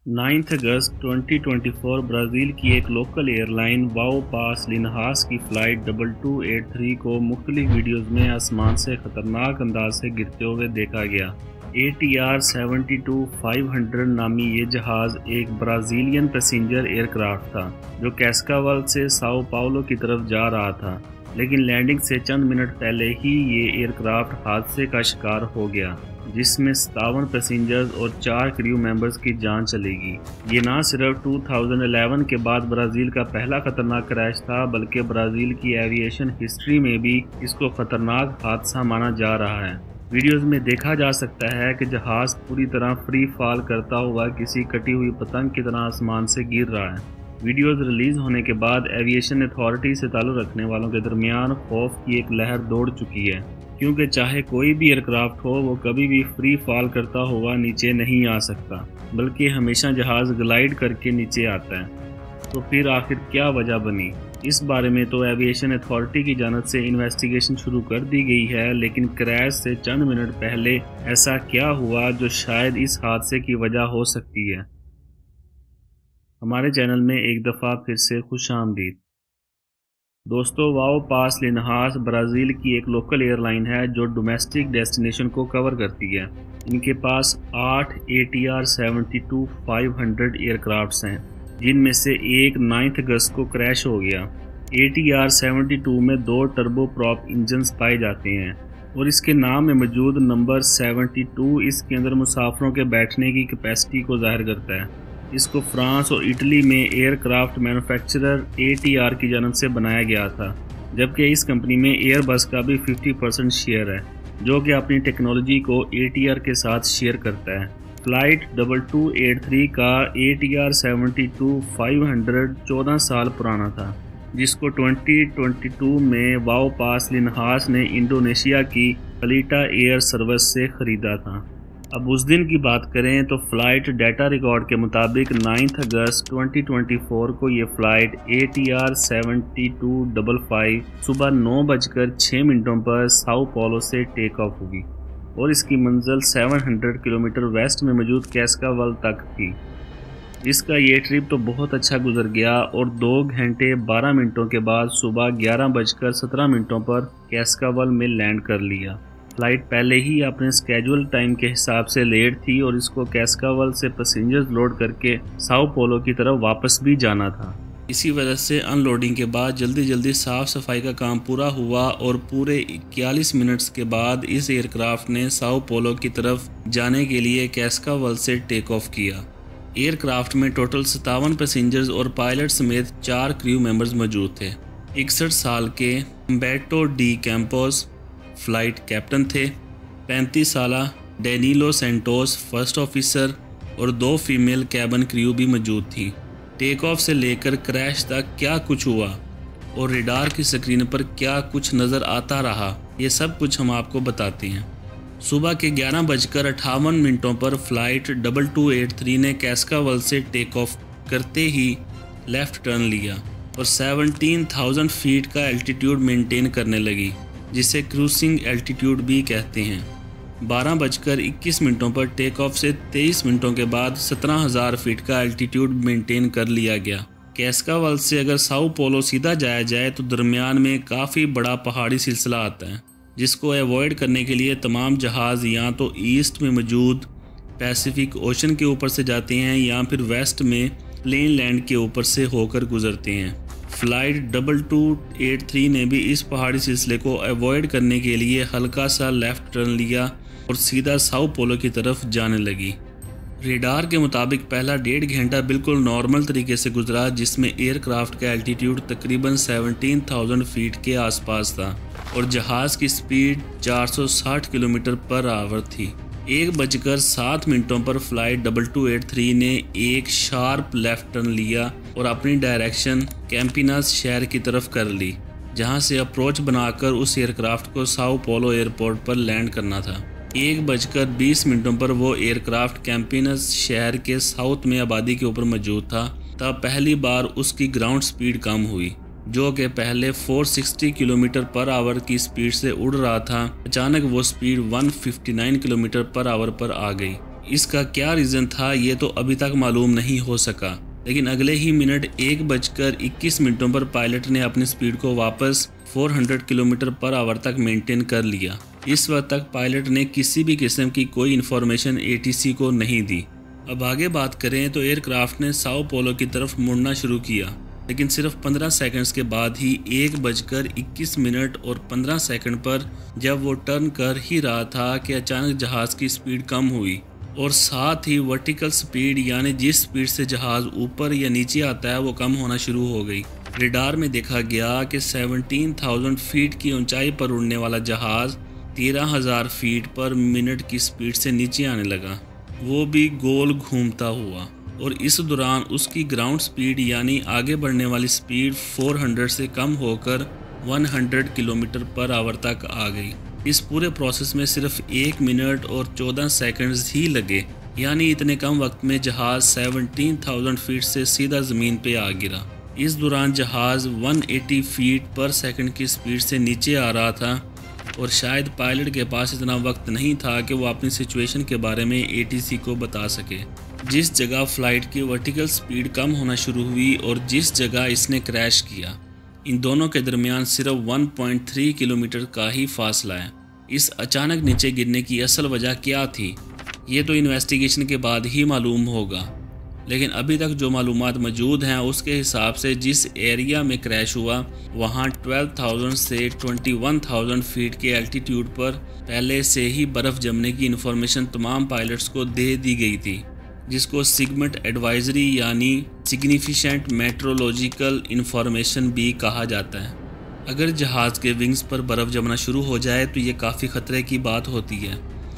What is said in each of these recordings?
9 अगस्त 2024 Brazil की एक local airline wow पास लिनहास की फ़्लाइट 2283 को मुख्तलिफ वीडियोज़ में आसमान से ख़तरनाक अंदाज से गिरते हुए देखा गया। ATR 72-500 नामी ये जहाज़ एक ब्राज़ीलियन पैसेंजर एयरक्राफ्ट था जो कैस्कावल से साओ पाउलो की तरफ जा रहा था, लेकिन लैंडिंग से चंद मिनट पहले ही ये एयरक्राफ्ट हादसे का शिकार हो गया, जिसमें 57 पैसेंजर्स और 4 क्रू मेंबर्स की जान चलेगी। ये ना सिर्फ 2011 के बाद ब्राज़ील का पहला खतरनाक क्रैश था, बल्कि ब्राज़ील की एविएशन हिस्ट्री में भी इसको खतरनाक हादसा माना जा रहा है। वीडियोज़ में देखा जा सकता है कि जहाज़ पूरी तरह फ्री फॉल करता हुआ किसी कटी हुई पतंग की तरह आसमान से गिर रहा है। वीडियोज़ रिलीज़ होने के बाद एविएशन अथॉरिटी से ताल्लुक़ रखने वालों के दरमियान खौफ की एक लहर दौड़ चुकी है, क्योंकि चाहे कोई भी एयरक्राफ्ट हो, वो कभी भी फ्री फॉल करता हुआ नीचे नहीं आ सकता, बल्कि हमेशा जहाज़ ग्लाइड करके नीचे आता है। तो फिर आखिर क्या वजह बनी? इस बारे में तो एविएशन अथॉरिटी की जानिब से इन्वेस्टिगेशन शुरू कर दी गई है, लेकिन क्रैश से चंद मिनट पहले ऐसा क्या हुआ जो शायद इस हादसे की वजह हो सकती है। हमारे चैनल में एक दफ़ा फिर से खुशामदीद। दोस्तों, वाओ पास लिनहास ब्राज़ील की एक लोकल एयरलाइन है जो डोमेस्टिक डेस्टिनेशन को कवर करती है। इनके पास 8 ATR 72-500 एयरक्राफ्ट्स हैं, जिनमें से एक 9 अगस्त को क्रैश हो गया। ATR 72 में 2 टर्बो प्रॉप इंजन्स पाए जाते हैं और इसके नाम में मौजूद नंबर 72 इसके अंदर मुसाफिरों के बैठने की कैपेसिटी को जाहिर करता है। इसको फ्रांस और इटली में एयरक्राफ्ट मैन्युफैक्चरर ATR की जानिब से बनाया गया था, जबकि इस कंपनी में एयरबस का भी 50% शेयर है, जो कि अपनी टेक्नोलॉजी को ATR के साथ शेयर करता है। फ़्लाइट 2283 का ATR 72-500 14 साल पुराना था, जिसको 2022 में वाओ पास लिनहास ने इंडोनेशिया की अलीटा एयर सर्विस से ख़रीदा था। अब उस दिन की बात करें तो फ़्लाइट डाटा रिकॉर्ड के मुताबिक 9 अगस्त 2024 को ये फ़्लाइट ATR 7255 सुबह 9:06 पर साओ पाउलो से टेक ऑफ हुई और इसकी मंजिल 700 किलोमीटर वेस्ट में मौजूद कैस्कावल तक थी। इसका ये ट्रिप तो बहुत अच्छा गुजर गया और 2 घंटे 12 मिनटों के बाद सुबह 11:17 पर कैस्कावल में लैंड कर लिया। फ़्लाइट पहले ही अपने स्केजुअल टाइम के हिसाब से लेट थी और इसको कैस्कावल से पैसेंजर्स लोड करके साओ पाउलो की तरफ वापस भी जाना था। इसी वजह से अनलोडिंग के बाद जल्दी साफ़ सफाई का काम पूरा हुआ और पूरे 41 मिनट्स के बाद इस एयरक्राफ्ट ने साओ पाउलो की तरफ जाने के लिए कैस्कावल से टेक ऑफ किया। एयरक्राफ्ट में टोटल 57 पैसेंजर्स और पायलट समेत 4 क्रू मेंबर्स मौजूद थे। 61 साल के Humberto D Campos flight captain थे। 35 साल डेनिलो सेंटोस फर्स्ट ऑफिसर और 2 फीमेल कैबिन क्रू भी मौजूद थी। टेक ऑफ से लेकर क्रैश तक क्या कुछ हुआ और रडार की स्क्रीन पर क्या कुछ नज़र आता रहा, ये सब कुछ हम आपको बताते हैं। सुबह के 11:58 पर फ़्लाइट 2283 ने कैस्कावल से टेक ऑफ करते ही लेफ़्ट टर्न लिया और 17,000 फीट का एल्टीट्यूड मेंटेन करने लगी, जिसे क्रूजिंग एल्टीट्यूड भी कहते हैं। 12:21 पर टेक ऑफ से 23 मिनटों के बाद 17,000 फीट का एल्टीट्यूड मेंटेन कर लिया गया। कैस्कावल से अगर साओ पाउलो सीधा जाया जाए तो दरमियान में काफ़ी बड़ा पहाड़ी सिलसिला आता है, जिसको अवॉइड करने के लिए तमाम जहाज़ या तो ईस्ट में मौजूद पैसिफिक ओशन के ऊपर से जाते हैं या फिर वेस्ट में प्लेन लैंड के ऊपर से होकर गुजरते हैं। फ़्लाइट 2283 ने भी इस पहाड़ी सिलसिले को अवॉइड करने के लिए हल्का सा लेफ़्ट टर्न लिया और सीधा साओ पाउलो की तरफ जाने लगी। रेडार के मुताबिक पहला 1.5 घंटा बिल्कुल नॉर्मल तरीके से गुजरा, जिसमें एयरक्राफ्ट का एल्टीट्यूड तकरीबन 17,000 फीट के आसपास था और जहाज़ की स्पीड 460 किलोमीटर पर आवर थी। 1:07 पर फ़्लाइट 2283 ने एक शार्प लेफ़्ट टर्न लिया और अपनी डायरेक्शन कैंपिनास शहर की तरफ कर ली, जहां से अप्रोच बनाकर उस एयरक्राफ्ट को साओ पाउलो एयरपोर्ट पर लैंड करना था। 1:20 पर वो एयरक्राफ्ट कैंपिनास शहर के साउथ में आबादी के ऊपर मौजूद था। तब पहली बार उसकी ग्राउंड स्पीड कम हुई जो कि पहले 460 किलोमीटर पर आवर की स्पीड से उड़ रहा था, अचानक वो स्पीड 159 किलोमीटर पर आवर पर आ गई। इसका क्या रीज़न था ये तो अभी तक मालूम नहीं हो सका, लेकिन अगले ही मिनट 1:21 पर पायलट ने अपनी स्पीड को वापस 400 किलोमीटर पर आवर तक मेंटेन कर लिया। इस वक्त तक पायलट ने किसी भी किस्म की कोई इन्फॉर्मेशन ATC को नहीं दी। अब आगे बात करें तो एयरक्राफ्ट ने साओ पोलो की तरफ मुड़ना शुरू किया, लेकिन सिर्फ 15 सेकंड्स के बाद ही 1:21 और 15 सेकंड पर जब वो टर्न कर ही रहा था कि अचानक जहाज़ की स्पीड कम हुई और साथ ही वर्टिकल स्पीड यानी जिस स्पीड से जहाज़ ऊपर या नीचे आता है वो कम होना शुरू हो गई। रेडार में देखा गया कि 17,000 फीट की ऊंचाई पर उड़ने वाला जहाज़ 13,000 फीट पर मिनट की स्पीड से नीचे आने लगा, वो भी गोल घूमता हुआ। और इस दौरान उसकी ग्राउंड स्पीड यानी आगे बढ़ने वाली स्पीड 400 से कम होकर 100 किलोमीटर पर आवर तक आ गई। इस पूरे प्रोसेस में सिर्फ 1 मिनट और 14 सेकंड्स ही लगे, यानी इतने कम वक्त में जहाज़ 17,000 फीट से सीधा ज़मीन पे आ गिरा। इस दौरान जहाज़ 180 फीट पर सेकंड की स्पीड से नीचे आ रहा था और शायद पायलट के पास इतना वक्त नहीं था कि वो अपनी सिचुएशन के बारे में ATC को बता सके। जिस जगह फ़्लाइट की वर्टिकल स्पीड कम होना शुरू हुई और जिस जगह इसने क्रैश किया, इन दोनों के दरमियान सिर्फ 1.3 किलोमीटर का ही फासला है। इस अचानक नीचे गिरने की असल वजह क्या थी ये तो इन्वेस्टिगेशन के बाद ही मालूम होगा, लेकिन अभी तक जो मालूमात मौजूद हैं उसके हिसाब से जिस एरिया में क्रैश हुआ वहाँ 12,000 से 21,000 फीट के एल्टीट्यूड पर पहले से ही बर्फ़ जमने की इन्फॉर्मेशन तमाम पायलट्स को दे दी गई थी, जिसको सिगमेंट एडवाइजरी यानी सिग्निफिकेंट मेट्रोलॉजिकल इन्फॉर्मेशन भी कहा जाता है। अगर जहाज़ के विंग्स पर बर्फ़ जमना शुरू हो जाए तो ये काफ़ी ख़तरे की बात होती है,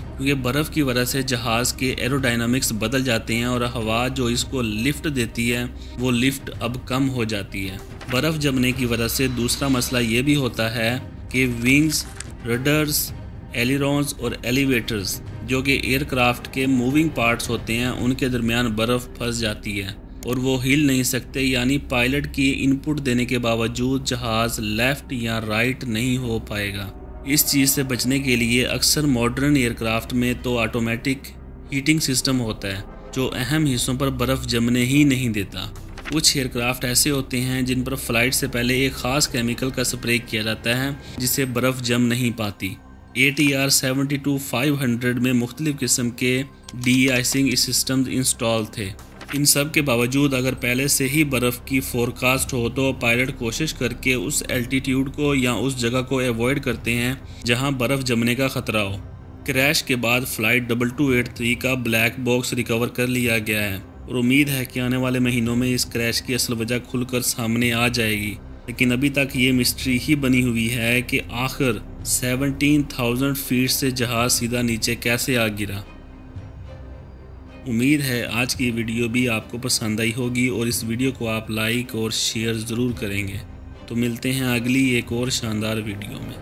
क्योंकि बर्फ़ की वजह से जहाज़ के एरोडायनामिक्स बदल जाते हैं और हवा जो इसको लिफ्ट देती है वो लिफ्ट अब कम हो जाती है। बर्फ़ जमने की वजह से दूसरा मसला ये भी होता है कि विंग्स, रडर्स, एलिरॉन्स और एलिवेटर्स जो कि एयरक्राफ्ट के मूविंग पार्ट्स होते हैं उनके दरमियान बर्फ़ फंस जाती है और वो हिल नहीं सकते, यानी पायलट की इनपुट देने के बावजूद जहाज़ लेफ़्ट या राइट नहीं हो पाएगा। इस चीज़ से बचने के लिए अक्सर मॉडर्न एयरक्राफ्ट में तो ऑटोमेटिक हीटिंग सिस्टम होता है जो अहम हिस्सों पर बर्फ़ जमने ही नहीं देता। कुछ एयरक्राफ्ट ऐसे होते हैं जिन पर फ़्लाइट से पहले एक ख़ास केमिकल का स्प्रे किया जाता है जिससे बर्फ़ जम नहीं पाती। ATR 72-500 में मुख्तलिफ़ किस्म के डी-आइसिंग सिस्टम्स इंस्टॉल थे। इन सब के बावजूद अगर पहले से ही बर्फ़ की फोरकास्ट हो तो पायलट कोशिश करके उस एल्टीट्यूड को या उस जगह को अवॉइड करते हैं जहां बर्फ़ जमने का ख़तरा हो। क्रैश के बाद फ़्लाइट 2283 का ब्लैक बॉक्स रिकवर कर लिया गया है और उम्मीद है कि आने वाले महीनों में इस क्रैश की असल वजह खुलकर सामने आ जाएगी, लेकिन अभी तक ये मिस्ट्री ही बनी हुई है कि आखिर 17,000 फीट से जहाज़ सीधा नीचे कैसे आ गिरा। उम्मीद है आज की वीडियो भी आपको पसंद आई होगी और इस वीडियो को आप लाइक और शेयर ज़रूर करेंगे। तो मिलते हैं अगली एक और शानदार वीडियो में।